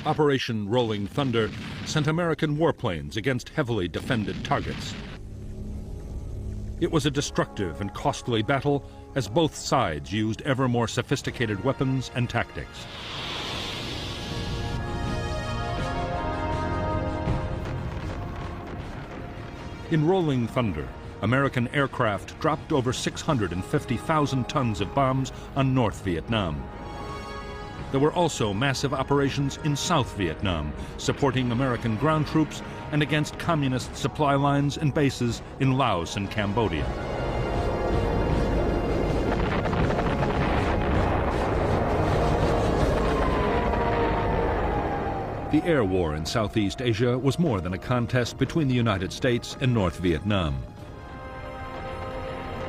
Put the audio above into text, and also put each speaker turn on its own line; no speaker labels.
Operation Rolling Thunder sent American warplanes against heavily defended targets. It was a destructive and costly battle as both sides used ever more sophisticated weapons and tactics. In Rolling Thunder, American aircraft dropped over 650,000 tons of bombs on North Vietnam. There were also massive operations in South Vietnam, supporting American ground troops and against communist supply lines and bases in Laos and Cambodia. The air war in Southeast Asia was more than a contest between the United States and North Vietnam.